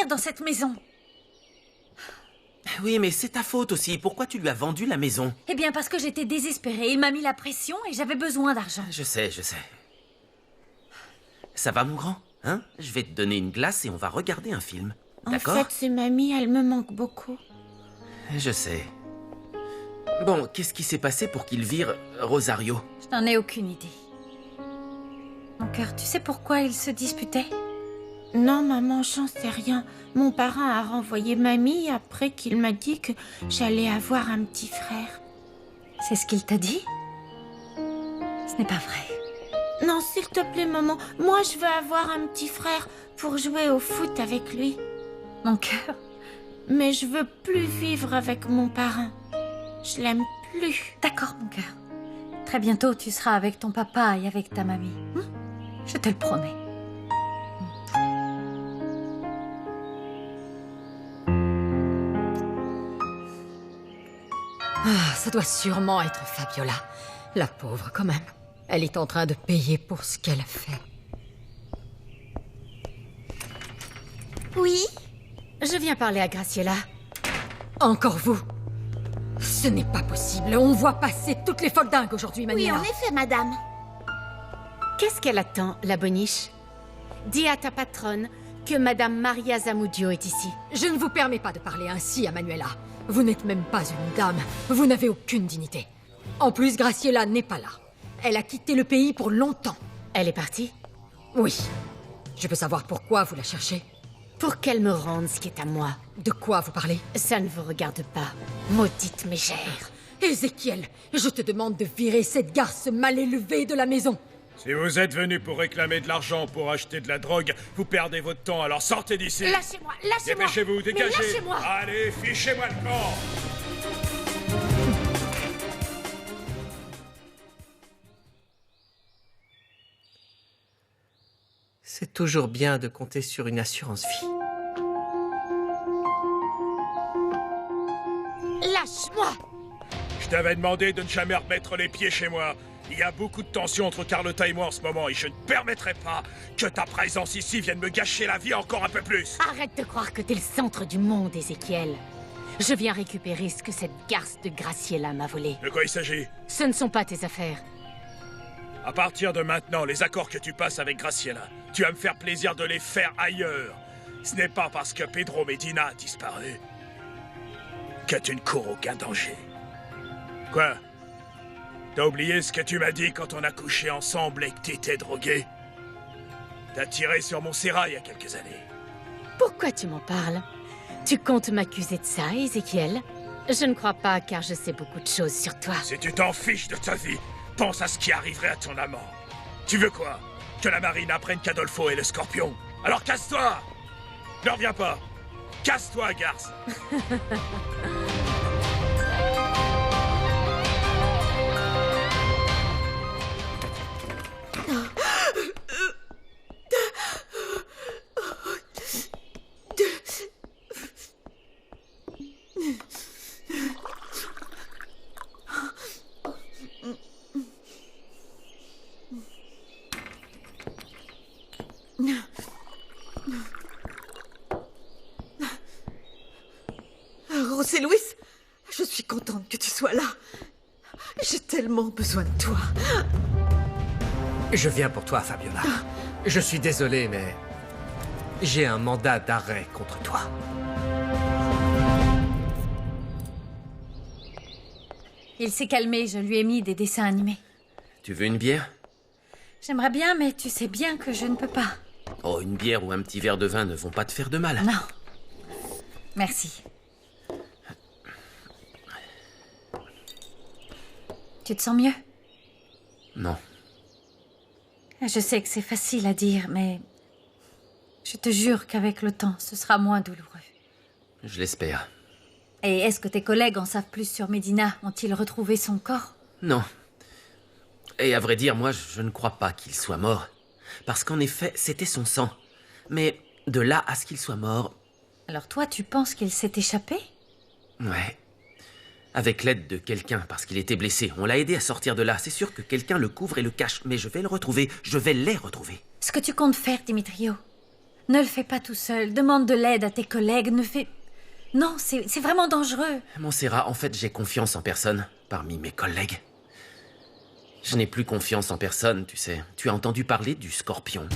dans cette maison. Oui, mais c'est ta faute aussi. Pourquoi tu lui as vendu la maison? Eh bien, parce que j'étais désespérée. Il m'a mis la pression et j'avais besoin d'argent. Je sais. Ça va, mon grand? Hein? Je vais te donner une glace et on va regarder un film. D'accord? En fait, c'est mamie, elle me manque beaucoup. Je sais. Bon, qu'est-ce qui s'est passé pour qu'il vire Rosario? Je n'en ai aucune idée. Mon cœur, tu sais pourquoi ils se disputaient? Non, maman, j'en sais rien. Mon parrain a renvoyé mamie après qu'il m'a dit que j'allais avoir un petit frère. C'est ce qu'il t'a dit? Ce n'est pas vrai. Non, s'il te plaît, maman, moi je veux avoir un petit frère pour jouer au foot avec lui. Mon cœur. Mais je veux plus vivre avec mon parrain. Je l'aime plus. D'accord, mon cœur. Très bientôt, tu seras avec ton papa et avec ta mamie. Je te le promets. Ah, ça doit sûrement être Fabiola. La pauvre, quand même. Elle est en train de payer pour ce qu'elle a fait. Oui? Je viens parler à Graciela. Encore vous? Ce n'est pas possible. On voit passer toutes les folles dingues aujourd'hui, Oui, Manuela. en effet, madame. Qu'est-ce qu'elle attend, la boniche? Dis à ta patronne que Madame Maria Zamudio est ici. Je ne vous permets pas de parler ainsi à Manuela. Vous n'êtes même pas une dame. Vous n'avez aucune dignité. En plus, Graciela n'est pas là. Elle a quitté le pays pour longtemps. Elle est partie? Oui. Je peux savoir pourquoi vous la cherchez? Pour qu'elle me rende ce qui est à moi. De quoi vous parlez? Ça ne vous regarde pas, maudite mégère. Ézéchiel, je te demande de virer cette garce mal élevée de la maison. Si vous êtes venu pour réclamer de l'argent pour acheter de la drogue, vous perdez votre temps, alors sortez d'ici. Lâchez-moi, lâchez-moi. Dépêchez-vous, dégagez. Mais lâchez-moi. Allez, fichez-moi le camp. C'est toujours bien de compter sur une assurance vie. Lâche-moi. Je t'avais demandé de ne jamais remettre les pieds chez moi. Il y a beaucoup de tension entre Carlotta et moi en ce moment et je ne permettrai pas que ta présence ici vienne me gâcher la vie encore un peu plus. Arrête de croire que t'es le centre du monde, Ézéchiel. Je viens récupérer ce que cette garce de Graciela m'a volé. De quoi il s'agit? Ce ne sont pas tes affaires. À partir de maintenant, les accords que tu passes avec Graciela, tu vas me faire plaisir de les faire ailleurs. Ce n'est pas parce que Pedro Medina a disparu que tu ne cours aucun danger. Quoi? T'as oublié ce que tu m'as dit quand on a couché ensemble et que t'étais drogué? T'as tiré sur mon sérail il y a quelques années. Pourquoi tu m'en parles? Tu comptes m'accuser de ça, Ézéchiel? Je ne crois pas, car je sais beaucoup de choses sur toi. Si tu t'en fiches de ta vie, pense à ce qui arriverait à ton amant. Tu veux quoi? Que la marine apprenne qu'Adolfo est le scorpion? Alors casse-toi! Ne reviens pas! Casse-toi, garce! José Luis, je suis contente que tu sois là. J'ai tellement besoin de toi. Je viens pour toi, Fabiola. Je suis désolé, mais j'ai un mandat d'arrêt contre toi. Il s'est calmé, je lui ai mis des dessins animés. Tu veux une bière? J'aimerais bien, mais tu sais bien que je ne peux pas. Oh, une bière ou un petit verre de vin ne vont pas te faire de mal. Non. Merci. Tu te sens mieux? Non. Je sais que c'est facile à dire, mais je te jure qu'avec le temps, ce sera moins douloureux. Je l'espère. Et est-ce que tes collègues en savent plus sur Medina? Ont-ils retrouvé son corps? Non. Et à vrai dire, moi, je ne crois pas qu'il soit mort. Parce qu'en effet, c'était son sang. Mais de là à ce qu'il soit mort... Alors toi, tu penses qu'il s'est échappé? Ouais. Avec l'aide de quelqu'un, parce qu'il était blessé. On l'a aidé à sortir de là. C'est sûr que quelqu'un le couvre et le cache. Mais je vais le retrouver. Je vais les retrouver. Ce que tu comptes faire, Dimitrio, Ne le fais pas tout seul. Demande de l'aide à tes collègues. Ne fais... Non, c'est vraiment dangereux. Montserrat, en fait, j'ai confiance en personne parmi mes collègues. Je n'ai plus confiance en personne, tu sais. Tu as entendu parler du Scorpion?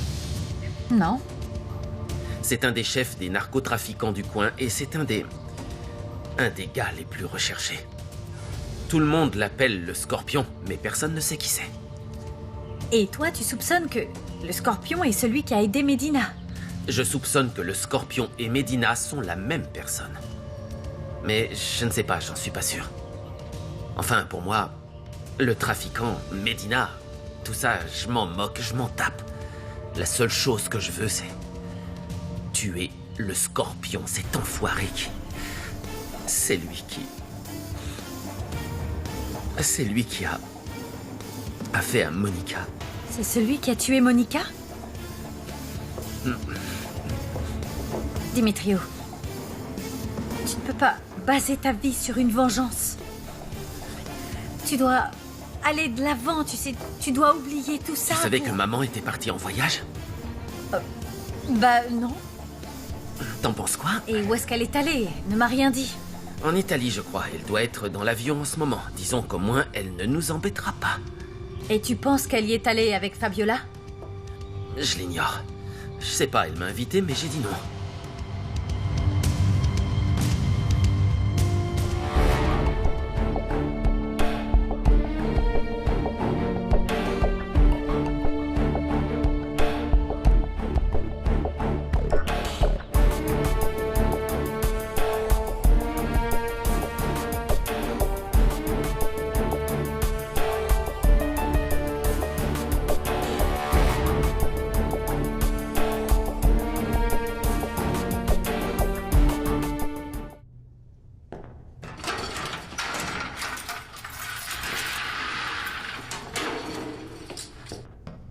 Non. C'est un des chefs des narcotrafiquants du coin et c'est un des gars les plus recherchés. Tout le monde l'appelle le Scorpion, mais personne ne sait qui c'est. Et toi, tu soupçonnes que le Scorpion est celui qui a aidé Medina? Je soupçonne que le Scorpion et Medina sont la même personne. Mais je ne sais pas, j'en suis pas sûr. Enfin, pour moi, le trafiquant, Medina, tout ça, je m'en moque, je m'en tape. La seule chose que je veux, c'est tuer le Scorpion, cet enfoiré qui... C'est lui qui a fait à Monica. C'est celui qui a tué Monica? Dimitrio, tu ne peux pas baser ta vie sur une vengeance. Tu dois aller de l'avant, tu sais, tu dois oublier tout ça. Tu savais que maman était partie en voyage? Bah non. T'en penses quoi? Et où est-ce qu'elle est allée? Elle ne m'a rien dit. En Italie, je crois. Elle doit être dans l'avion en ce moment. Disons qu'au moins, elle ne nous embêtera pas. Et tu penses qu'elle y est allée avec Fabiola? Je l'ignore. Je sais pas, elle m'a invité, mais j'ai dit non.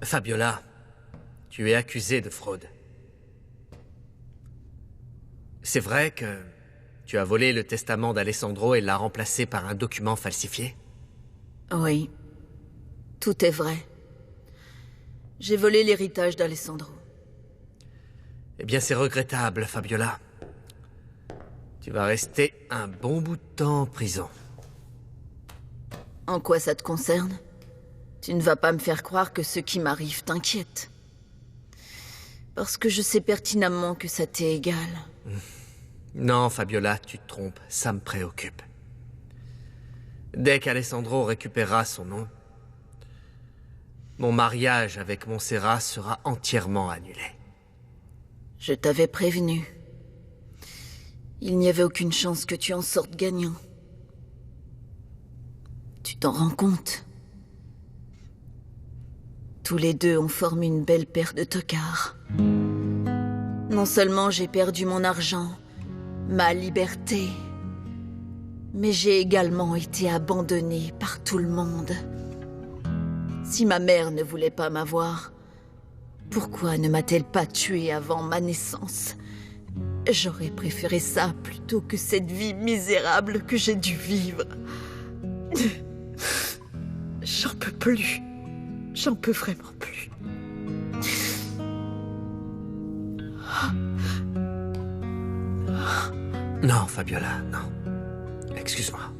Fabiola, tu es accusée de fraude. C'est vrai que tu as volé le testament d'Alessandro et l'as remplacé par un document falsifié? Oui, tout est vrai. J'ai volé l'héritage d'Alessandro. Eh bien, c'est regrettable, Fabiola. Tu vas rester un bon bout de temps en prison. En quoi ça te concerne? Tu ne vas pas me faire croire que ce qui m'arrive t'inquiète. Parce que je sais pertinemment que ça t'est égal. Non, Fabiola, tu te trompes. Ça me préoccupe. Dès qu'Alessandro récupérera son nom, mon mariage avec Montserrat sera entièrement annulé. Je t'avais prévenu. Il n'y avait aucune chance que tu en sortes gagnant. Tu t'en rends compte? Tous les deux, on forme une belle paire de tocards. Non seulement j'ai perdu mon argent, ma liberté, mais j'ai également été abandonnée par tout le monde. Si ma mère ne voulait pas m'avoir, pourquoi ne m'a-t-elle pas tuée avant ma naissance? J'aurais préféré ça plutôt que cette vie misérable que j'ai dû vivre. J'en peux plus. J'en peux vraiment plus. Non, Fabiola, non. Excuse-moi.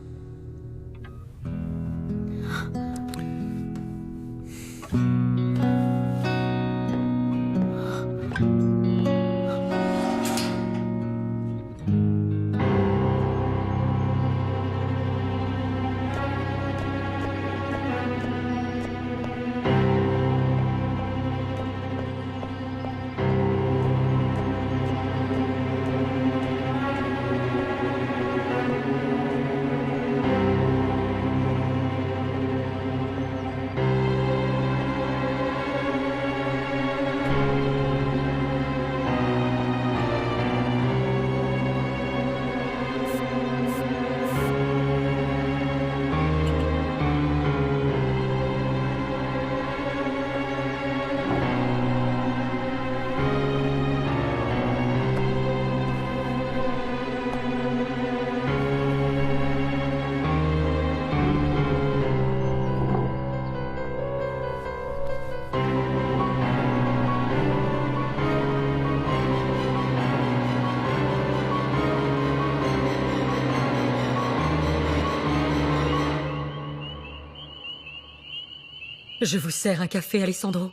Je vous sers un café, Alessandro?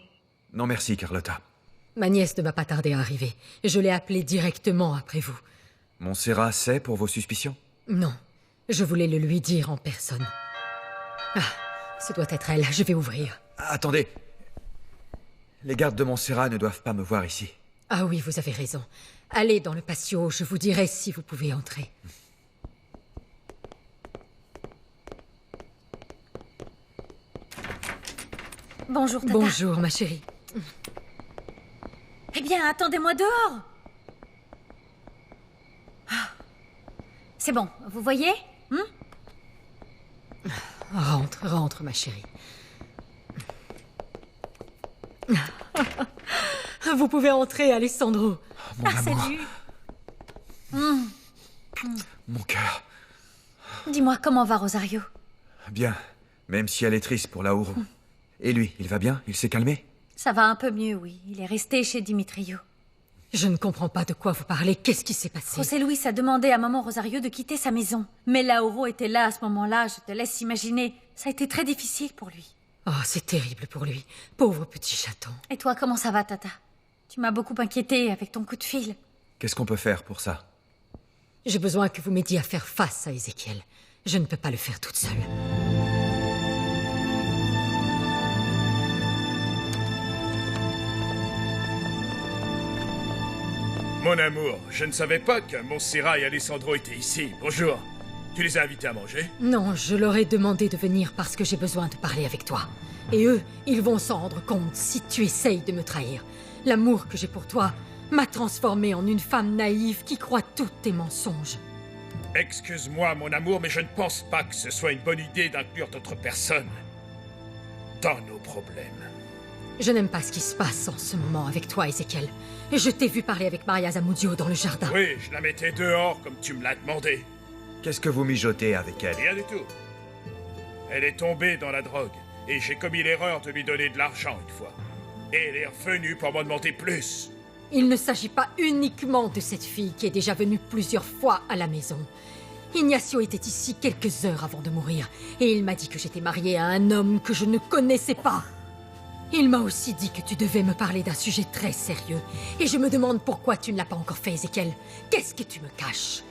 Non merci, Carlotta. Ma nièce ne va pas tarder à arriver. Je l'ai appelée directement après vous. Montserrat sait pour vos suspicions? Non, je voulais le lui dire en personne. Ah, ce doit être elle. Je vais ouvrir. Attendez. Les gardes de Montserrat ne doivent pas me voir ici. Ah oui, vous avez raison. Allez dans le patio, je vous dirai si vous pouvez entrer. Bonjour, Tata. Bonjour, ma chérie. Eh bien, attendez-moi dehors. Ah. C'est bon, vous voyez? Rentre, rentre, ma chérie. Vous pouvez entrer, Alessandro. Mon amour, Salut. mon cœur. Dis-moi, comment va Rosario? Bien, même si elle est triste pour Lauro. Et lui, il va bien? Il s'est calmé? Ça va un peu mieux, oui. Il est resté chez Dimitrio. Je ne comprends pas de quoi vous parlez. Qu'est-ce qui s'est passé? José Luis a demandé à maman Rosario de quitter sa maison. Mais Lauro était là à ce moment-là, je te laisse imaginer. Ça a été très difficile pour lui. Oh, c'est terrible pour lui. Pauvre petit chaton. Et toi, comment ça va, Tata? Tu m'as beaucoup inquiétée avec ton coup de fil. Qu'est-ce qu'on peut faire pour ça? J'ai besoin que vous m'aidiez à faire face à Ézéchiel. Je ne peux pas le faire toute seule. Mon amour, je ne savais pas que Montserrat et Alessandro étaient ici. Bonjour. Tu les as invités à manger? Non, je leur ai demandé de venir parce que j'ai besoin de parler avec toi. Et eux, ils vont s'en rendre compte si tu essayes de me trahir. L'amour que j'ai pour toi m'a transformée en une femme naïve qui croit tous tes mensonges. Excuse-moi, mon amour, mais je ne pense pas que ce soit une bonne idée d'inclure d'autres personnes dans nos problèmes. Je n'aime pas ce qui se passe en ce moment avec toi, Ézéchiel. Je t'ai vu parler avec Maria Zamudio dans le jardin. Oui, je la mettais dehors comme tu me l'as demandé. Qu'est-ce que vous mijotez avec elle? Rien du tout. Elle est tombée dans la drogue et j'ai commis l'erreur de lui donner de l'argent une fois. Et elle est revenue pour m'en demander plus. Il ne s'agit pas uniquement de cette fille qui est déjà venue plusieurs fois à la maison. Ignacio était ici quelques heures avant de mourir et il m'a dit que j'étais mariée à un homme que je ne connaissais pas. Il m'a aussi dit que tu devais me parler d'un sujet très sérieux. Et je me demande pourquoi tu ne l'as pas encore fait, Ézéchiel. Qu'est-ce que tu me caches?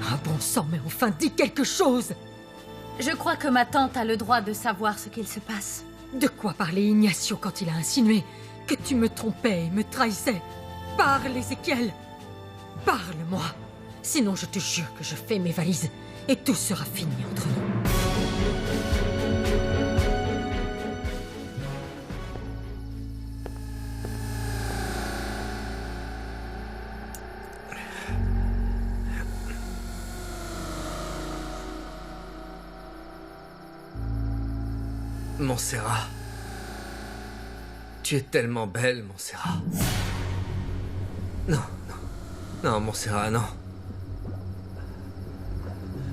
Ah bon sang, mais enfin, dis quelque chose! Je crois que ma tante a le droit de savoir ce qu'il se passe. De quoi parlait Ignacio quand il a insinué que tu me trompais et me trahissais? Parle, Ézéchiel! Parle-moi! Sinon, je te jure que je fais mes valises et tout sera fini entre nous. Montserrat. Tu es tellement belle, Montserrat. Non, non. Non, Montserrat, non.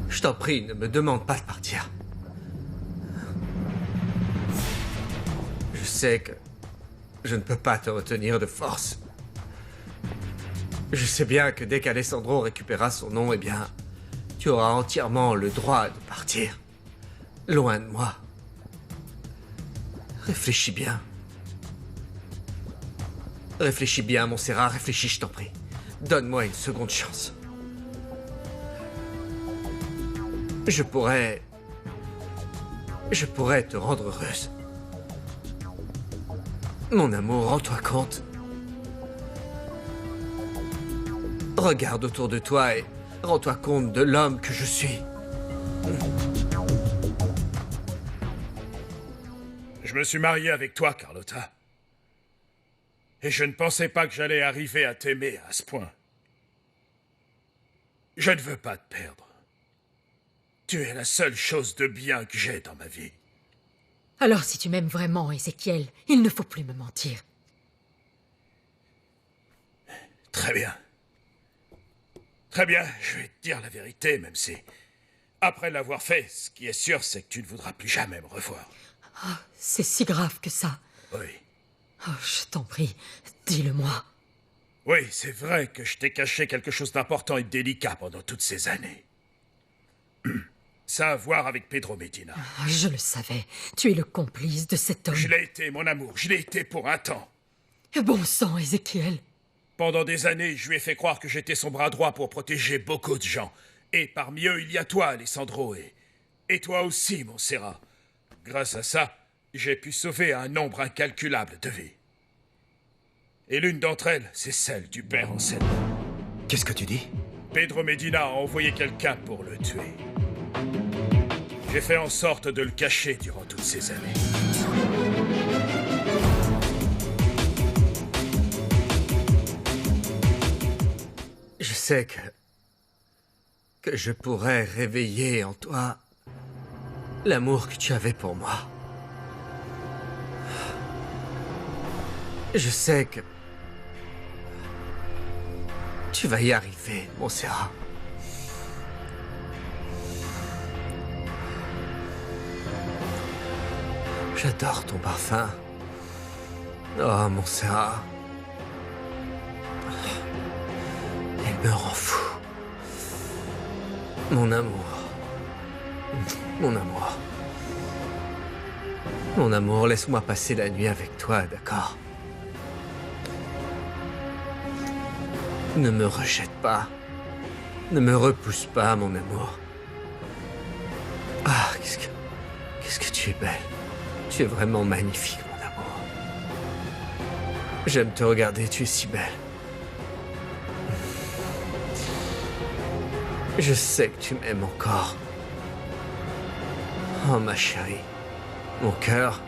Je t'en prie, ne me demande pas de partir. Je sais que je ne peux pas te retenir de force. Je sais bien que dès qu'Alessandro récupérera son nom, eh bien, tu auras entièrement le droit de partir. Loin de moi. Réfléchis bien. Réfléchis bien, Montserrat, réfléchis, je t'en prie. Donne-moi une seconde chance. Je pourrais te rendre heureuse. Mon amour, rends-toi compte. Regarde autour de toi et rends-toi compte de l'homme que je suis. Je me suis marié avec toi, Carlotta. Et je ne pensais pas que j'allais arriver à t'aimer à ce point. Je ne veux pas te perdre. Tu es la seule chose de bien que j'ai dans ma vie. Alors si tu m'aimes vraiment, Ézéchiel, il ne faut plus me mentir. Très bien. Très bien, je vais te dire la vérité, même si... Après l'avoir fait, ce qui est sûr, c'est que tu ne voudras plus jamais me revoir. Oh, c'est si grave que ça. Oui. Oh, je t'en prie, dis-le-moi. Oui, c'est vrai que je t'ai caché quelque chose d'important et de délicat pendant toutes ces années. Ça a à voir avec Pedro Medina. Je le savais. Tu es le complice de cet homme. Je l'ai été, mon amour. Je l'ai été pour un temps. Bon sang, Ézéchiel. Pendant des années, je lui ai fait croire que j'étais son bras droit pour protéger beaucoup de gens. Et parmi eux, il y a toi, Alessandro, et toi aussi, Montserrat. Grâce à ça, j'ai pu sauver un nombre incalculable de vies. Et l'une d'entre elles, c'est celle du père Anselmo. Qu'est-ce que tu dis? Pedro Medina a envoyé quelqu'un pour le tuer. J'ai fait en sorte de le cacher durant toutes ces années. Je sais que je pourrais réveiller en toi l'amour que tu avais pour moi. Je sais que tu vas y arriver, Montserrat. J'adore ton parfum. Oh, Montserrat. Elle me rend fou. Mon amour. Mon amour. Mon amour, laisse-moi passer la nuit avec toi, d'accord? Ne me rejette pas. Ne me repousse pas, mon amour. Ah, qu'est-ce que tu es belle. Tu es vraiment magnifique, mon amour. J'aime te regarder, tu es si belle. Je sais que tu m'aimes encore. Oh, ma chérie. Mon cœur,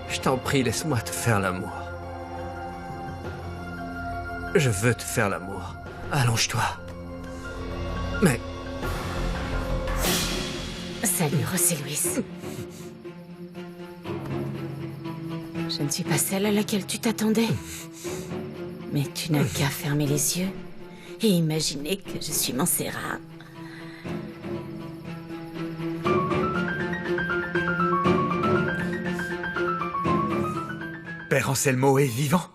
je t'en prie, laisse-moi te faire l'amour. Je veux te faire l'amour. Allonge-toi. Mais... Salut, José Luis. Je ne suis pas celle à laquelle tu t'attendais. Mais tu n'as qu'à fermer les yeux et imaginer que je suis Montserrat. Père Anselmo est vivant?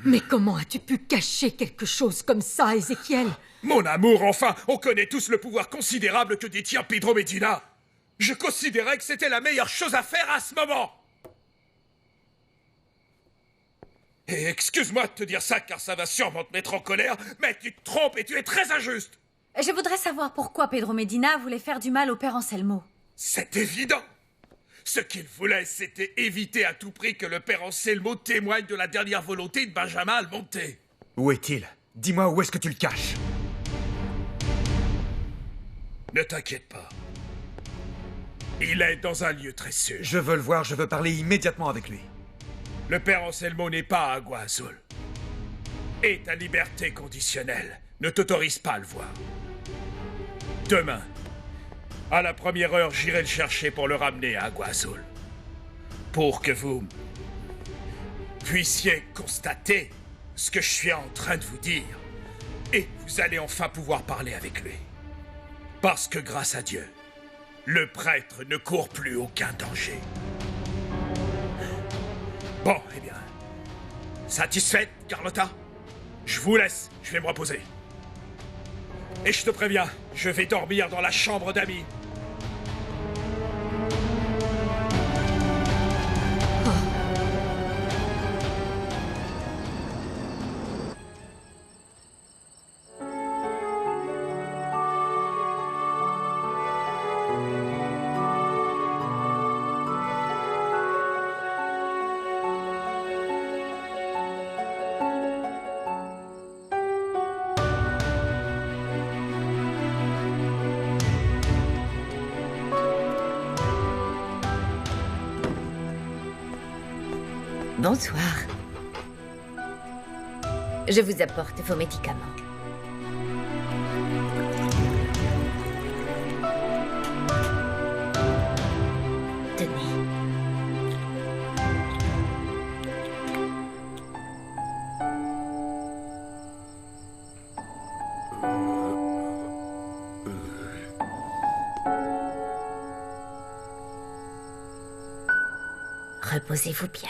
Mais comment as-tu pu cacher quelque chose comme ça, Ézéchiel? Mon amour, enfin, on connaît tous le pouvoir considérable que détient Pedro Medina. Je considérais que c'était la meilleure chose à faire à ce moment. Et excuse-moi de te dire ça, car ça va sûrement te mettre en colère, mais tu te trompes et tu es très injuste. Je voudrais savoir pourquoi Pedro Medina voulait faire du mal au père Anselmo. C'est évident. Ce qu'il voulait, c'était éviter à tout prix que le père Anselmo témoigne de la dernière volonté de Benjamin Almonte. Où est-il? Dis-moi où est-ce que tu le caches? Ne t'inquiète pas. Il est dans un lieu très sûr. Je veux le voir, je veux parler immédiatement avec lui. Le père Anselmo n'est pas à Agua Azul. Et ta liberté conditionnelle ne t'autorise pas à le voir. Demain, à la première heure, j'irai le chercher pour le ramener à Agua Azul. Pour que vous puissiez constater ce que je suis en train de vous dire. Et vous allez enfin pouvoir parler avec lui. Parce que grâce à Dieu, le prêtre ne court plus aucun danger. Bon, eh bien... Satisfaite, Carlotta? Je vous laisse, je vais me reposer. Et je te préviens, je vais dormir dans la chambre d'amis. Bonsoir. Je vous apporte vos médicaments. Tenez. Reposez-vous bien.